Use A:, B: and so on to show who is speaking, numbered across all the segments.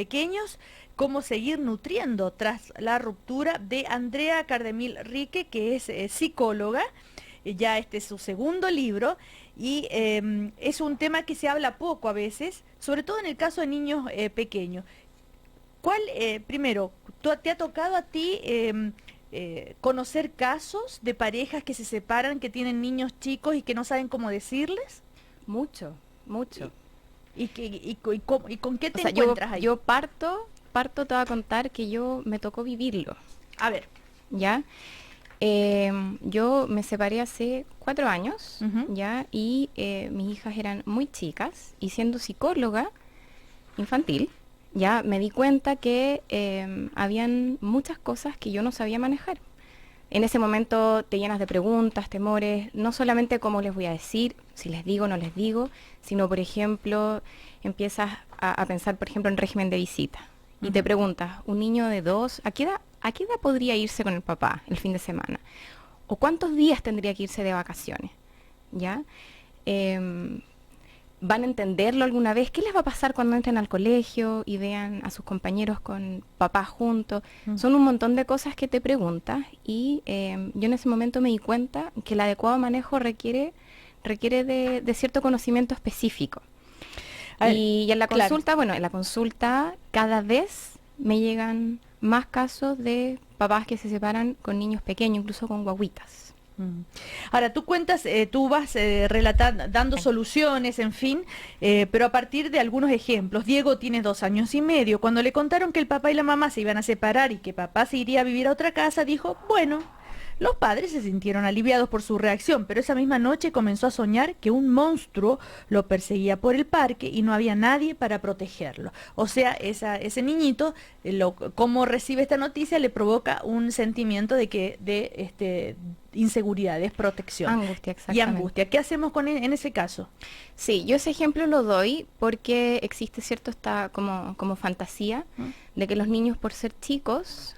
A: Pequeños, cómo seguir nutriendo tras la ruptura, de Andrea Cardemil Rique, que es psicóloga. Ya este es su segundo libro y es un tema que se habla poco a veces, sobre todo en el caso de niños pequeños. ¿Cuál, primero, te ha tocado a ti conocer casos de parejas que se separan, que tienen niños chicos y que no saben cómo decirles?
B: Mucho, mucho.
A: Y con qué
B: O
A: te
B: sea, yo,
A: encuentras ahí?
B: yo parto, te voy a contar que yo me tocó vivirlo,
A: A ver.
B: ¿ya? Yo me separé hace 4 años,
A: Ujú.
B: ¿ya? Y mis hijas eran muy chicas, y siendo psicóloga infantil, ya me di cuenta que habían muchas cosas que yo no sabía manejar. En ese momento te llenas de preguntas, temores, no solamente cómo les voy a decir, si les digo o no les digo, sino, por ejemplo, empiezas a pensar, por ejemplo, en régimen de visita. Y te
A: Ujú.
B: preguntas, un niño de 2, a qué edad podría irse con el papá el fin de semana? ¿O cuántos días tendría que irse de vacaciones? ¿Ya? Em, ¿Van a entenderlo alguna vez? ¿Qué les va a pasar cuando entren al colegio y vean a sus compañeros con papás juntos?
A: Mm.
B: Son un montón de cosas que te preguntas y yo en ese momento me di cuenta que el adecuado manejo requiere de cierto conocimiento específico.
A: A ver,
B: Y en la
A: claro.
B: consulta, bueno, en la consulta cada vez me llegan más casos de papás que se separan con niños pequeños, incluso con guaguitas.
A: Mm. Ahora, tú cuentas, tú vas relatando, dando soluciones, en fin, pero a partir de algunos ejemplos. Diego tiene 2 años y medio. Cuando le contaron que el papá y la mamá se iban a separar y que papá se iría a vivir a otra casa, dijo, bueno, los padres se sintieron aliviados por su reacción, pero esa misma noche comenzó a soñar que un monstruo lo perseguía por el parque y no había nadie para protegerlo. O sea, ese niñito, cómo recibe esta noticia, le provoca un sentimiento de inseguridad, desprotección
B: Angustia,
A: y
B: exactamente.
A: angustia. ¿Qué hacemos en ese caso?
B: Sí, yo ese ejemplo lo doy porque existe cierto esta como fantasía
A: ¿Mm?
B: de que los niños por ser chicos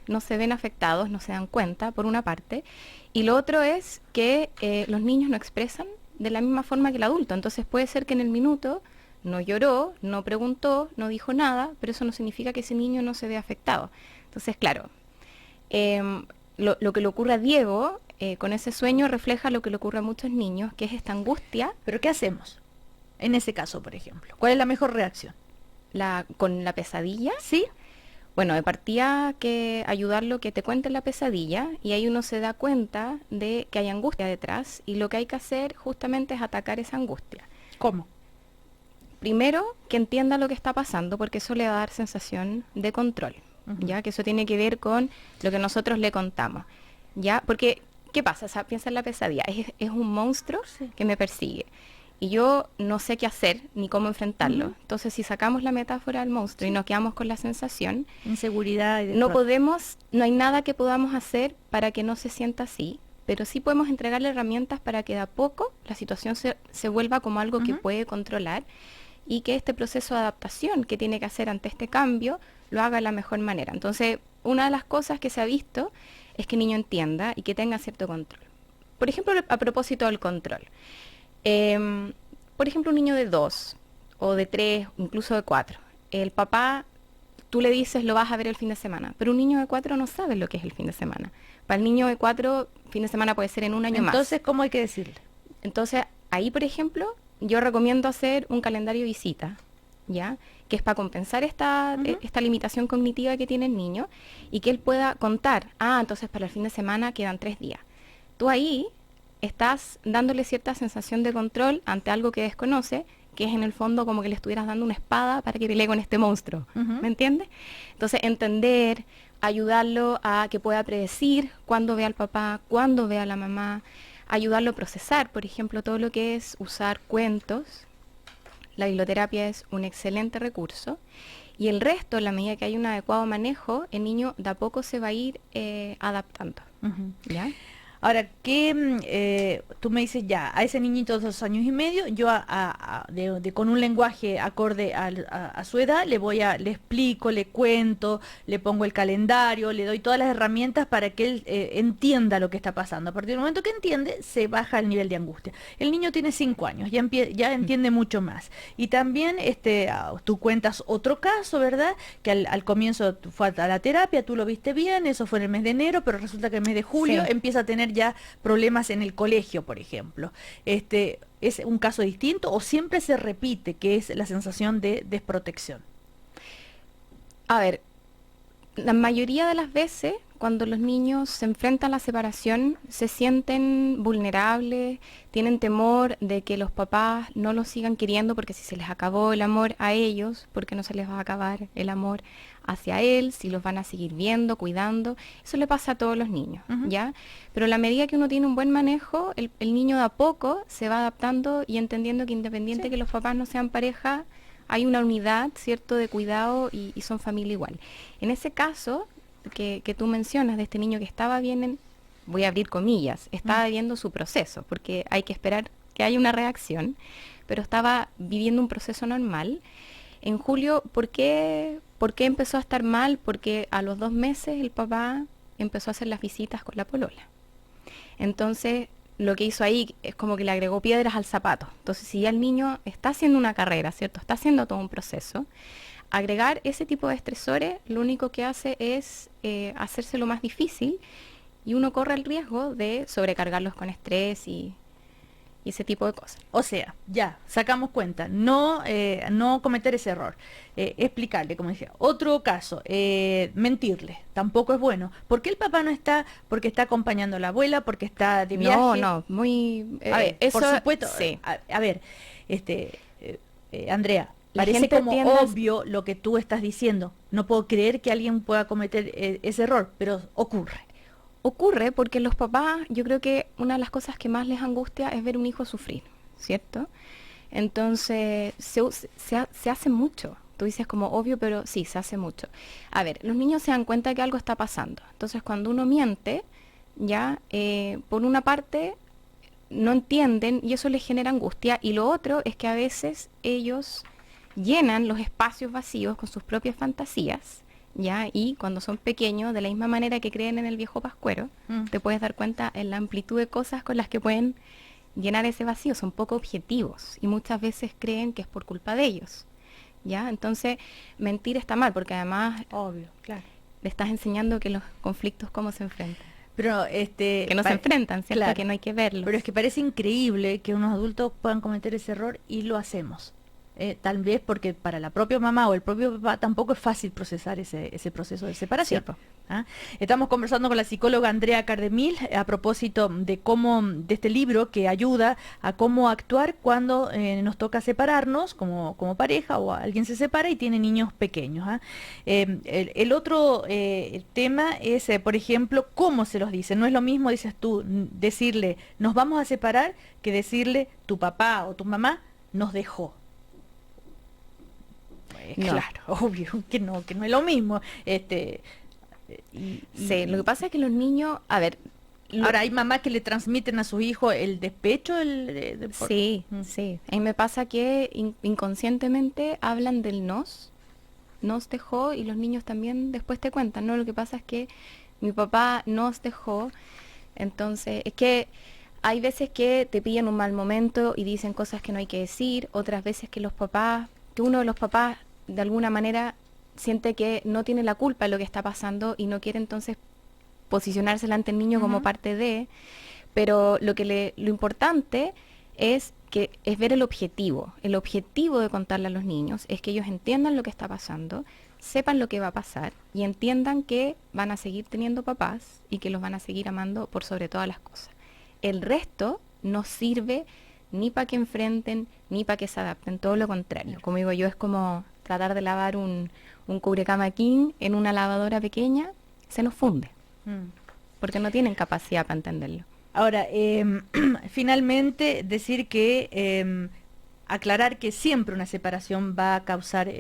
B: no se ven afectados, no se dan cuenta, por una parte, y lo otro es que los niños no expresan de la misma forma que el adulto, entonces puede ser que en el minuto no lloró, no preguntó, no dijo nada, pero eso no significa que ese niño no se vea afectado. Entonces, claro, lo que le ocurre a Diego con ese sueño refleja lo que le ocurre a muchos niños, que es esta angustia
A: ¿Pero qué hacemos en ese caso, por ejemplo? ¿Cuál es la mejor reacción?
B: con la pesadilla.
A: ¿Sí?
B: Bueno, de partida que ayudarlo que te cuente la pesadilla y ahí uno se da cuenta de que hay angustia detrás y lo que hay que hacer justamente es atacar esa angustia.
A: ¿Cómo?
B: Primero, que entienda lo que está pasando porque eso le va a dar sensación de control,
A: Ujú.
B: ya que eso tiene que ver con lo que nosotros le contamos, ya, porque ¿qué pasa? O sea, piensa en la pesadilla, es un monstruo
A: Sí.
B: que me persigue y yo no sé qué hacer ni cómo enfrentarlo.
A: Ujú.
B: Entonces, si sacamos la metáfora del monstruo y
A: Sí.
B: nos quedamos con la sensación,
A: Inseguridad y
B: no
A: desprotección.
B: podemos, no hay nada que podamos hacer para que no se sienta así, pero sí podemos entregarle herramientas para que de a poco la situación se vuelva como algo que puede controlar y que este proceso de adaptación que tiene que hacer ante este cambio lo haga de la mejor manera. Entonces, una de las cosas que se ha visto es que el niño entienda y que tenga cierto control. Por ejemplo, a propósito del control. em, por ejemplo, un niño de 2 o de 3, incluso de 4. El papá, tú le dices lo vas a ver el fin de semana, pero un niño de 4 no sabe lo que es el fin de semana. Para el niño de 4, fin de semana puede ser en un año más.
A: Entonces, ¿cómo hay que decirle?
B: Entonces, ahí, por ejemplo, yo recomiendo hacer un calendario de visita, ¿ya? Que es para compensar
A: Ujú.
B: esta limitación cognitiva que tiene el niño y que él pueda contar, entonces para el fin de semana quedan 3 días. Tú ahí estás dándole cierta sensación de control ante algo que desconoce, que es en el fondo como que le estuvieras dando una espada para que pelee con este monstruo,
A: Ujú.
B: ¿me entiendes? Entonces, entender, ayudarlo a que pueda predecir cuándo ve al papá, cuándo ve a la mamá, ayudarlo a procesar, por ejemplo, todo lo que es usar cuentos. La biblioterapia es un excelente recurso. Y el resto, en la medida que hay un adecuado manejo, el niño de a poco se va a ir adaptando.
A: Ujú.
B: ¿Ya?
A: Ahora, que tú me dices ya, a ese niñito de 2 años y medio, yo con un lenguaje acorde a su edad, le explico, le cuento, le pongo el calendario, le doy todas las herramientas para que él entienda lo que está pasando. A partir del momento que entiende, se baja el nivel de angustia. El niño tiene 5 años, ya entiende mucho más. Y también tú cuentas otro caso, ¿verdad? Que al comienzo fue a la terapia, tú lo viste bien, eso fue en el mes de enero, pero resulta que el mes de julio
B: Sí.
A: empieza a tener ya problemas en el colegio, por ejemplo. ¿Es un caso distinto o siempre se repite que es la sensación de desprotección?
B: A ver, la mayoría de las veces, cuando los niños se enfrentan a la separación, se sienten vulnerables, tienen temor de que los papás no los sigan queriendo porque si se les acabó el amor a ellos, porque no se les va a acabar el amor hacia él, si los van a seguir viendo, cuidando. Eso le pasa a todos los niños, ¿ya? Pero a la medida que uno tiene un buen manejo, el niño de a poco se va adaptando y entendiendo que independiente que los papás no sean pareja, hay una unidad, ¿cierto?, de cuidado y son familia igual. En ese caso que tú mencionas de este niño que estaba bien, voy a abrir comillas, estaba viviendo su proceso, porque hay que esperar que haya una reacción, pero estaba viviendo un proceso normal. En julio, ¿por qué empezó a estar mal? Porque a los 2 meses el papá empezó a hacer las visitas con la polola. Entonces, lo que hizo ahí es como que le agregó piedras al zapato. Entonces, si ya el niño está haciendo una carrera, ¿cierto? Está haciendo todo un proceso, agregar ese tipo de estresores lo único que hace es hacérselo más difícil y uno corre el riesgo de sobrecargarlos con estrés y ese tipo de cosas.
A: O sea, ya, sacamos cuenta, no cometer ese error, explicarle, como decía. Otro caso, mentirle, tampoco es bueno. ¿Por qué el papá no está? Porque está acompañando a la abuela, porque está de viaje.
B: No, muy...
A: A ver,
B: eso,
A: por supuesto,
B: sí.
A: a ver, Andrea,
B: La
A: parece
B: gente
A: como
B: tiende a-
A: obvio lo que tú estás diciendo. No puedo creer que alguien pueda cometer ese error, pero ocurre.
B: Ocurre porque los papás, yo creo que una de las cosas que más les angustia es ver un hijo sufrir, ¿cierto? Entonces, se hace mucho. Tú dices como obvio, pero sí, se hace mucho. A ver, los niños se dan cuenta que algo está pasando. Entonces, cuando uno miente, ya, por una parte, no entienden y eso les genera angustia. Y lo otro es que a veces ellos llenan los espacios vacíos con sus propias fantasías, ¿ya? Y cuando son pequeños, de la misma manera que creen en el viejo pascuero, te puedes dar cuenta en la amplitud de cosas con las que pueden llenar ese vacío. Son poco objetivos y muchas veces creen que es por culpa de ellos, ¿ya? Entonces, mentir está mal porque además
A: Obvio, claro.
B: le estás enseñando que los conflictos cómo se enfrentan.
A: Pero
B: Que no se enfrentan, ¿cierto?
A: claro.
B: Que no hay que verlos.
A: Pero es que parece increíble que unos adultos puedan cometer ese error y lo hacemos. Tal vez porque para la propia mamá o el propio papá tampoco es fácil procesar ese proceso de separación.
B: Sí, po.
A: ¿Ah? Estamos conversando con la psicóloga Andrea Cardemil a propósito de este libro que ayuda a cómo actuar cuando nos toca separarnos como pareja o alguien se separa y tiene niños pequeños. ¿Ah? El otro tema es, por ejemplo, cómo se los dice. No es lo mismo, dices tú, decirle nos vamos a separar que decirle tu papá o tu mamá nos dejó.
B: No.
A: Claro, obvio que no es lo mismo.
B: Sí, lo que pasa es que los niños, a ver,
A: Ahora hay mamás que le transmiten a sus hijos el despecho.
B: Sí, sí. A mí me pasa que inconscientemente hablan del nos dejó y los niños también después te cuentan, ¿no? Lo que pasa es que mi papá nos dejó, entonces es que hay veces que te pillan un mal momento y dicen cosas que no hay que decir, otras veces que que uno de los papás de alguna manera siente que no tiene la culpa de lo que está pasando y no quiere entonces posicionarse delante del niño como parte de, pero lo importante es ver el objetivo de contarle a los niños es que ellos entiendan lo que está pasando, sepan lo que va a pasar y entiendan que van a seguir teniendo papás y que los van a seguir amando por sobre todas las cosas. El resto no sirve ni para que enfrenten ni para que se adapten, todo lo contrario. Como digo yo, es como tratar de lavar un cubrecama king en una lavadora pequeña, se nos funde. Porque no tienen capacidad para entenderlo.
A: Ahora, finalmente decir que aclarar que siempre una separación va a causar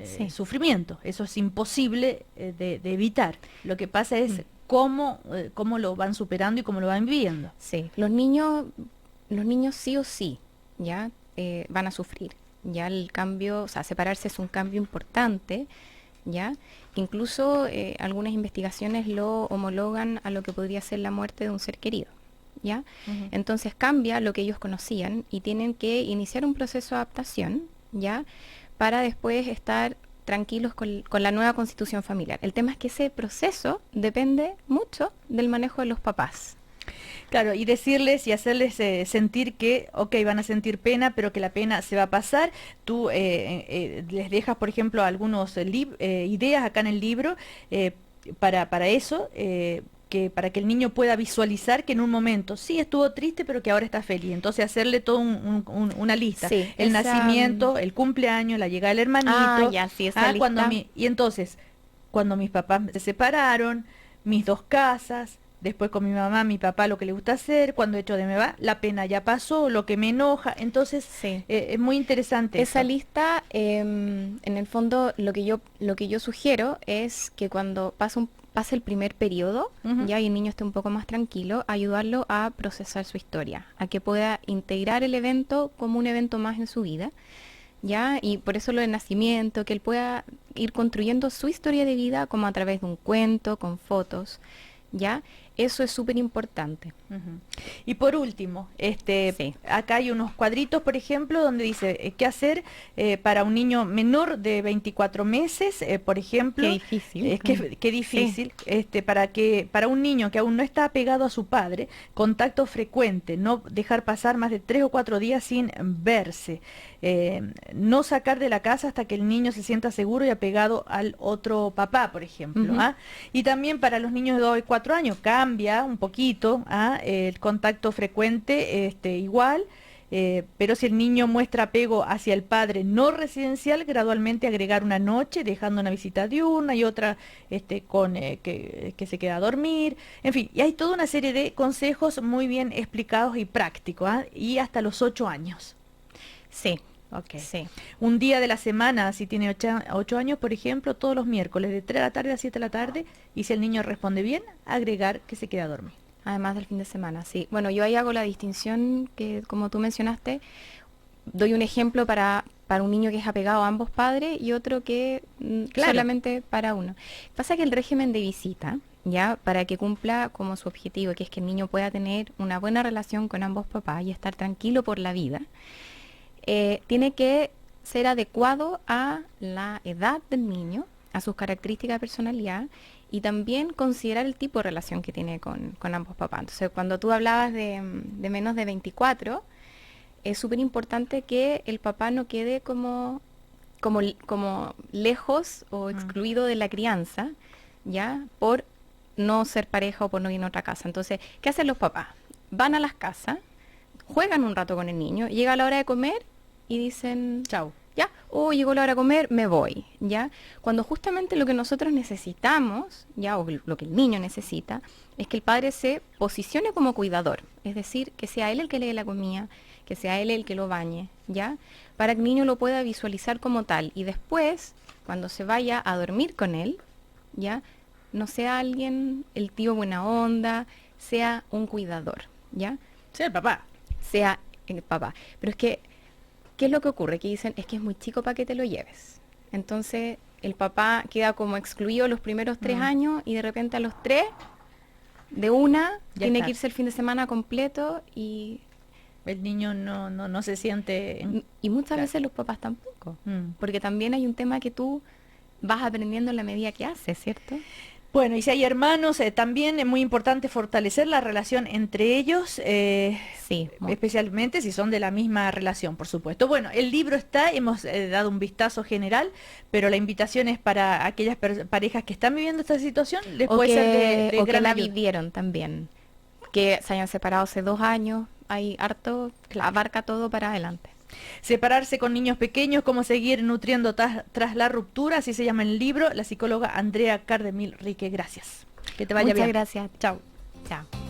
B: Sí.
A: sufrimiento. Eso es imposible de evitar. Lo que pasa es cómo lo van superando y cómo lo van viviendo.
B: Sí, los niños sí o sí, ya van a sufrir. Ya el cambio, o sea, separarse es un cambio importante, ya. Incluso algunas investigaciones lo homologan a lo que podría ser la muerte de un ser querido, ya. Entonces cambia lo que ellos conocían y tienen que iniciar un proceso de adaptación, ya, para después estar tranquilos con la nueva constitución familiar. El tema es que ese proceso depende mucho del manejo de los papás.
A: Claro, y decirles y hacerles sentir que, ok, van a sentir pena, pero que la pena se va a pasar. Tú les dejas, por ejemplo, algunos ideas acá en el libro para eso, para que el niño pueda visualizar que en un momento sí estuvo triste, pero que ahora está feliz. Entonces hacerle todo una lista.
B: Sí,
A: el nacimiento, el cumpleaños, la llegada del hermanito. Y entonces, cuando mis papás se separaron, mis 2 casas, después con mi mamá, mi papá, lo que le gusta hacer, cuando echo de me va, la pena ya pasó, lo que me enoja. Entonces, es muy interesante.
B: Esa lista, en el fondo, lo que yo sugiero es que cuando pase el primer periodo, ya y el niño esté un poco más tranquilo, ayudarlo a procesar su historia, a que pueda integrar el evento como un evento más en su vida, ya, y por eso lo del nacimiento, que él pueda ir construyendo su historia de vida como a través de un cuento, con fotos, ya. Eso es súper importante.
A: Y por último, acá hay unos cuadritos, por ejemplo, donde dice qué hacer para un niño menor de 24 meses, por ejemplo.
B: Qué difícil.
A: Qué difícil. Para un niño que aún no está apegado a su padre, contacto frecuente, no dejar pasar más de 3 o 4 días sin verse, no sacar de la casa hasta que el niño se sienta seguro y apegado al otro papá, por ejemplo. Y también para los niños de 2 y 4 años, cambia un poquito el contacto frecuente, igual, pero si el niño muestra apego hacia el padre no residencial, gradualmente agregar una noche, dejando una visita diurna y otra que se queda a dormir, en fin, y hay toda una serie de consejos muy bien explicados y prácticos, y hasta los 8 años.
B: Sí.
A: Okay.
B: Sí.
A: Un día de la semana, si tiene 8 años, por ejemplo, todos los miércoles de 3 de la tarde a 7 de la tarde, y si el niño responde bien, agregar que se queda a dormir.
B: Además del fin de semana, sí. Bueno, yo ahí hago la distinción que, como tú mencionaste, doy un ejemplo para un niño que es apegado a ambos padres y otro que solamente para uno. Pasa que el régimen de visita, ya, para que cumpla como su objetivo, que es que el niño pueda tener una buena relación con ambos papás y estar tranquilo por la vida, tiene que ser adecuado a la edad del niño, a sus características de personalidad y también considerar el tipo de relación que tiene con ambos papás. Entonces, cuando tú hablabas de menos de 24, es súper importante que el papá no quede como lejos o excluido de la crianza, ¿ya? Por no ser pareja o por no ir a otra casa. Entonces, ¿qué hacen los papás? Van a las casas, juegan un rato con el niño, llega la hora de comer y dicen, chau, ya, llegó la hora de comer, me voy, ya. Cuando justamente lo que nosotros necesitamos, ya, o lo que el niño necesita, es que el padre se posicione como cuidador, es decir, que sea él el que le dé la comida, que sea él el que lo bañe, ya, para que el niño lo pueda visualizar como tal, y después, cuando se vaya a dormir con él, ya, no sea alguien, el tío buena onda, sea un cuidador, ya.
A: Sea el papá.
B: Sea el papá. Pero es que, ¿qué es lo que ocurre? Que dicen, es que es muy chico para que te lo lleves. Entonces, el papá queda como excluido los primeros 3 años y de repente a los 3, de una,
A: ya
B: tiene
A: está.
B: que irse el fin de semana completo y
A: el niño no se siente...
B: Y muchas veces los papás tampoco. Porque también hay un tema que tú vas aprendiendo en la medida que haces, ¿cierto?
A: Bueno, y si hay hermanos, también es muy importante fortalecer la relación entre ellos,
B: sí,
A: especialmente si son de la misma relación, por supuesto. Bueno, el libro está, hemos dado un vistazo general, pero la invitación es para aquellas parejas que están viviendo esta situación, les puede ser de
B: o
A: gran
B: que la
A: ayuda.
B: vivieron también, que se hayan separado hace 2 años, hay harto, abarca todo para adelante.
A: Separarse con niños pequeños, cómo seguir nutriendo tras la ruptura, así se llama el libro, la psicóloga Andrea Cardemil Rique. Gracias. Que te vaya bien.
B: Muchas gracias.
A: Chao.
B: Chao.